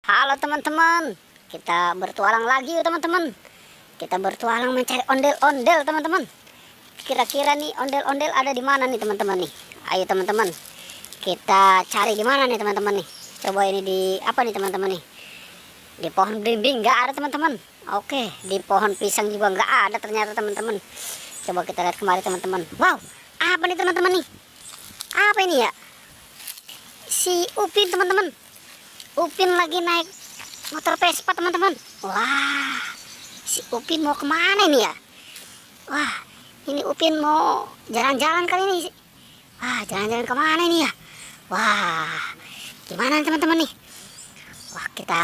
Halo teman-teman, kita bertualang lagi yuk teman-teman. Kita bertualang mencari ondel-ondel teman-teman. Kira-kira nih ondel-ondel ada di mana nih teman-teman nih? Ayo teman-teman, kita cari di mana nih teman-teman nih? Coba ini di apa nih teman-teman nih? Di pohon belimbing nggak ada teman-teman. Oke, di pohon pisang juga nggak ada ternyata teman-teman. Coba kita lihat kemari teman-teman. Wow, apa nih teman-teman nih? Apa ini ya? Si Upin teman-teman. Upin lagi naik motor Vespa teman-teman. Wah, si Upin mau kemana ini ya? Wah, ini Upin mau jalan-jalan kali ini. Wah, jalan-jalan kemana ini ya? Wah, gimana teman-teman nih? Wah, kita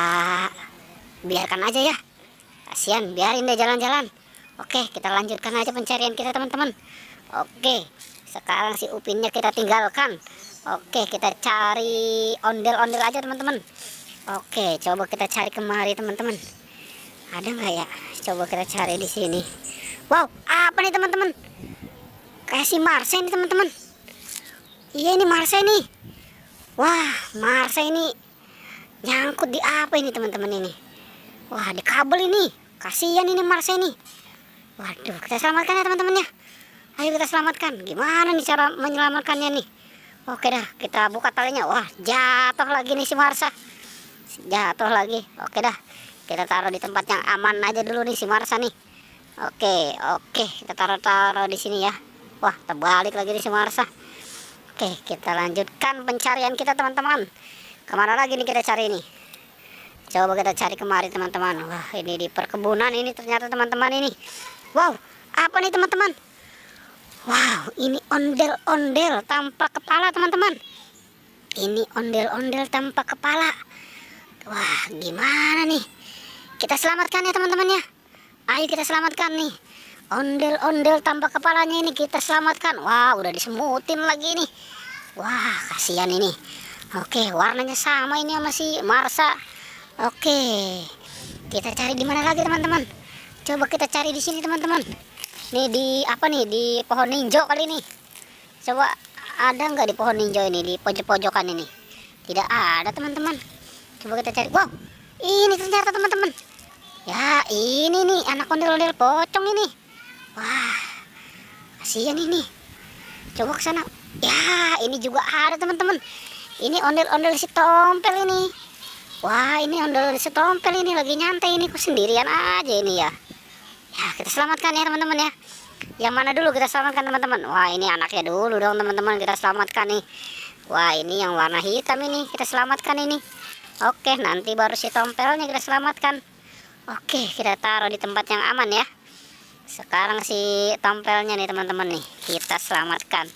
biarkan aja ya. Kasihan, biarin deh jalan-jalan. Oke, kita lanjutkan aja pencarian kita teman-teman. Oke, sekarang si Upinnya kita tinggalkan. Oke, kita cari ondel-ondel aja teman-teman. Oke, coba kita cari kemari teman-teman. Ada nggak ya? Coba kita cari di sini. Wow, apa nih teman-teman? Kayak si Marsha ini teman-teman. Iya ini Marsha ini. Wah, Marsha ini nyangkut di apa ini teman-teman ini? Wah, di kabel ini. Kasihan ini Marsha ini. Waduh, kita selamatkan ya teman-teman ya. Ayo kita selamatkan. Gimana nih cara menyelamatkannya nih? Oke dah, kita buka talinya. Wah, jatuh lagi nih si Marsha. Jatuh lagi. Oke dah, kita taruh di tempat yang aman aja dulu nih si Marsha nih. Oke, kita taruh di sini ya. Wah, terbalik lagi nih si Marsha. Oke, kita lanjutkan pencarian kita teman-teman. Kemana lagi nih kita cari nih? Coba kita cari kemari teman-teman. Wah, ini di perkebunan ini ternyata teman-teman ini. Wow, apa nih teman-teman? Wow, ini ondel-ondel tanpa kepala teman-teman. Ini ondel-ondel tanpa kepala. Wah, gimana nih? Kita selamatkan ya teman-teman ya. Ayo kita selamatkan nih. Ondel-ondel tanpa kepalanya ini kita selamatkan. Wah, udah disemutin lagi nih. Wah, kasihan ini. Oke, warnanya sama ini sama si Marsha. Oke, kita cari di mana lagi teman-teman? Coba kita cari di sini teman-teman. Nih di apa nih, di pohon ninjo kali ini. Coba ada nggak di pohon ninjo ini, di pojok-pojokan ini? Tidak ada teman-teman. Coba kita cari. Wow, ini ternyata teman-teman. Ya ini nih anak ondel-ondel pocong ini. Wah, kasihan ini. Coba ke sana. Ya ini juga ada teman-teman. Ini ondel-ondel si tompel ini. Wah, ini ondel si tompel ini lagi nyantai ini, kok sendirian aja ini ya. Ya, kita selamatkan ya teman-teman ya. Yang mana dulu kita selamatkan teman-teman? Wah, ini anaknya dulu dong teman-teman, kita selamatkan nih. Wah, ini yang warna hitam ini kita selamatkan ini. Oke, nanti baru si tompelnya kita selamatkan. Oke, kita taruh di tempat yang aman ya. Sekarang si tompelnya nih teman-teman nih kita selamatkan.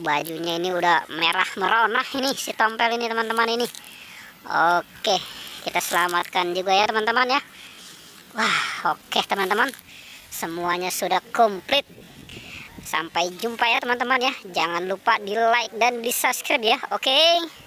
Bajunya ini udah merah merona ini si tompel ini teman-teman ini. Oke, kita selamatkan juga ya teman-teman ya. Wah, oke teman-teman, semuanya sudah komplit. Sampai jumpa ya teman-teman ya. Jangan lupa di like dan di subscribe ya. Oke.